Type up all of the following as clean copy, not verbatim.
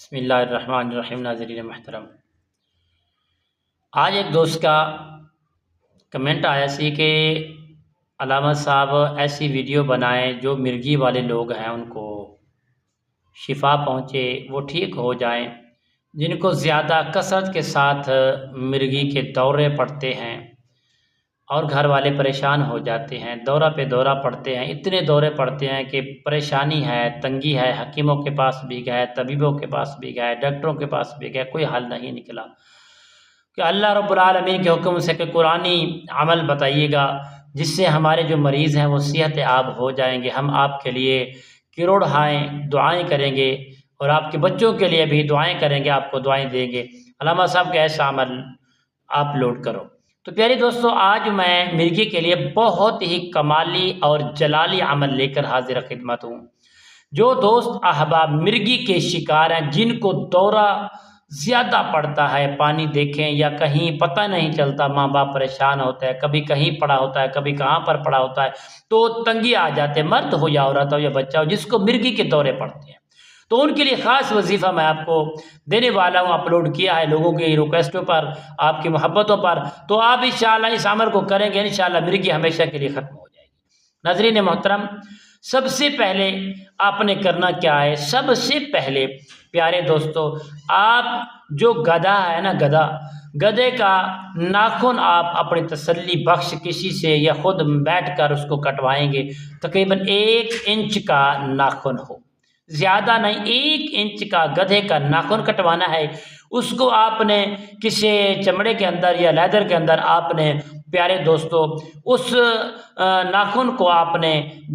بسم اللہ الرحمن الرحیم۔ ناظرین محترم، آج ایک دوست کا کمنٹ آیا سی کہ علامہ صاحب ایسی ویڈیو بنائیں جو مرگی والے لوگ ہیں ان کو شفا پہنچے، وہ ٹھیک ہو جائیں، جن کو زیادہ کثرت کے ساتھ مرگی کے دورے پڑتے ہیں اور گھر والے پریشان ہو جاتے ہیں، دورہ پہ دورہ پڑتے ہیں، اتنے دورے پڑتے ہیں کہ پریشانی ہے، تنگی ہے، حکیموں کے پاس بھی گئے، طبیبوں کے پاس بھی گئے، ڈاکٹروں کے پاس بھی گئے، کوئی حل نہیں نکلا کہ اللہ رب العالمین کے حکم سے کہ قرآنی عمل بتائیے گا جس سے ہمارے جو مریض ہیں وہ صحت یاب ہو جائیں گے، ہم آپ کے لیے کروڑہائیں دعائیں کریں گے اور آپ کے بچوں کے لیے بھی دعائیں کریں گے، آپ کو دعائیں دیں گے۔ علامہ صاحب کا ایسا عمل آپ لوڈ کرو۔ تو پیارے دوستو، آج میں مرگی کے لیے بہت ہی کمالی اور جلالی عمل لے کر حاضر خدمت ہوں۔ جو دوست احباب مرگی کے شکار ہیں، جن کو دورہ زیادہ پڑتا ہے، پانی دیکھیں یا کہیں پتہ نہیں چلتا، ماں باپ پریشان ہوتا ہے، کبھی کہیں پڑا ہوتا ہے، کبھی کہاں پر پڑا ہوتا ہے، تو تنگی آ جاتے ہیں، مرد ہو یا عورت ہو یا بچہ ہو، جس کو مرگی کے دورے پڑتے ہیں، تو ان کے لیے خاص وظیفہ میں آپ کو دینے والا ہوں، اپلوڈ کیا ہے لوگوں کی ریکویسٹوں پر، آپ کی محبتوں پر، تو آپ انشاءاللہ اس عمل کو کریں گے، انشاءاللہ مرگی ہمیشہ کے لیے ختم ہو جائے گی۔ ناظرین محترم، سب سے پہلے آپ نے کرنا کیا ہے؟ سب سے پہلے پیارے دوستو، آپ جو گدھا ہے نا، گدھے کا ناخن آپ اپنی تسلی بخش کسی سے یا خود بیٹھ کر اس کو کٹوائیں گے، تقریباً 1 انچ کا ناخن ہو، زیادہ نہیں، 1 انچ کا گدھے کا ناخن کٹوانا ہے۔ اس کو آپ نے کسی چمڑے کے اندر یا لیدر کے اندر آپ نے پیارے دوستو اس ناخن کو آپ نے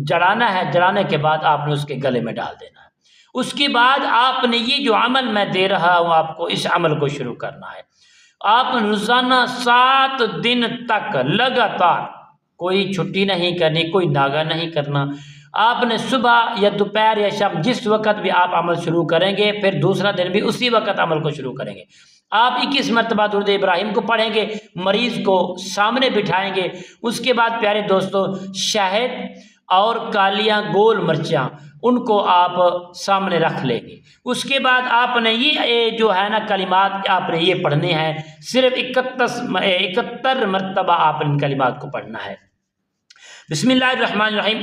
جڑانا ہے، جڑانے کے بعد آپ نے اس کے گلے میں ڈال دینا ہے۔ اس کے بعد آپ نے یہ جو عمل میں دے رہا ہوں آپ کو، اس عمل کو شروع کرنا ہے۔ آپ روزانہ 7 دن تک لگاتار، کوئی چھٹی نہیں کرنی، کوئی ناغہ نہیں کرنا۔ آپ نے صبح یا دوپہر یا شام جس وقت بھی آپ عمل شروع کریں گے، پھر دوسرا دن بھی اسی وقت عمل کو شروع کریں گے۔ آپ 21 مرتبہ درود ابراہیم کو پڑھیں گے، مریض کو سامنے بٹھائیں گے۔ اس کے بعد پیارے دوستو، شہد اور کالیاں گول مرچیاں ان کو آپ سامنے رکھ لیں گے۔ اس کے بعد آپ نے یہ جو ہے نا کلمات آپ نے یہ پڑھنے ہیں، صرف 71 مرتبہ آپ ان کلمات کو پڑھنا ہے۔ بسم اللہ الرحمن الرحیم۔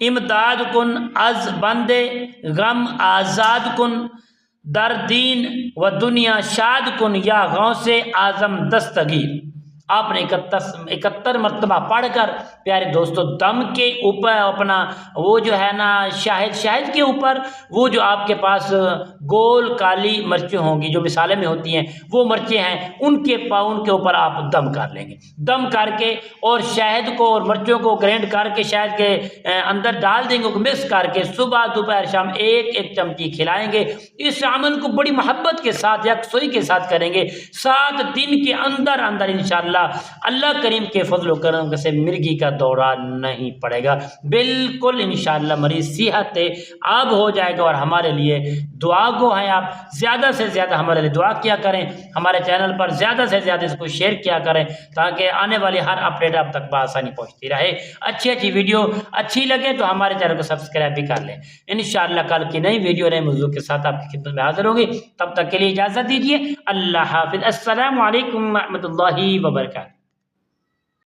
امداد کن از بندے غم آزاد کن، در دین و دنیا شاد کن، یا غوث اعظم دستگیر۔ آپ نے 71 مرتبہ پڑھ کر پیارے دوستو دم کے اوپر اپنا وہ جو ہے نا شہد کے اوپر وہ جو آپ کے پاس گول کالی مرچیں ہوں گی جو مثالے میں ہوتی ہیں، وہ مرچیں ہیں، ان کے اوپر آپ دم کر لیں گے۔ دم کر کے اور شہد کو اور مرچوں کو گرینڈ کر کے شہد کے اندر ڈال دیں گے، مکس کر کے صبح دوپہر شام 1 چمچی کھلائیں گے۔ اس عمل کو بڑی محبت کے ساتھ، یکسوئی کے ساتھ کریں گے۔ 7 دن کے اندر انشاءاللہ اللہ کریم کے فضل و کرم سے مرگی کا دورہ نہیں پڑے گا، بالکل انشاءاللہ مریض صحت یاب ہو جائے گا۔ اور ہمارے لیے دعا گو ہیں، آپ زیادہ سے زیادہ ہمارے لیے دعا کیا کریں، ہمارے چینل پر زیادہ سے زیادہ اس کو شیئر کیا کریں تاکہ آنے والی ہر اپڈیٹ آپ تک بآسانی پہنچتی رہے۔ اچھی ویڈیو اچھی لگے تو ہمارے چینل کو سبسکرائب بھی کر لیں۔ انشاءاللہ کل کی نئی ویڈیو نئے موضوع کے ساتھ آپ کی خدمت میں حاضر ہوگی، تب تک کے لیے اجازت دیجیے۔ اللہ حافظ۔ السلام علیکم ورحمۃ اللہ وبرکاتہ۔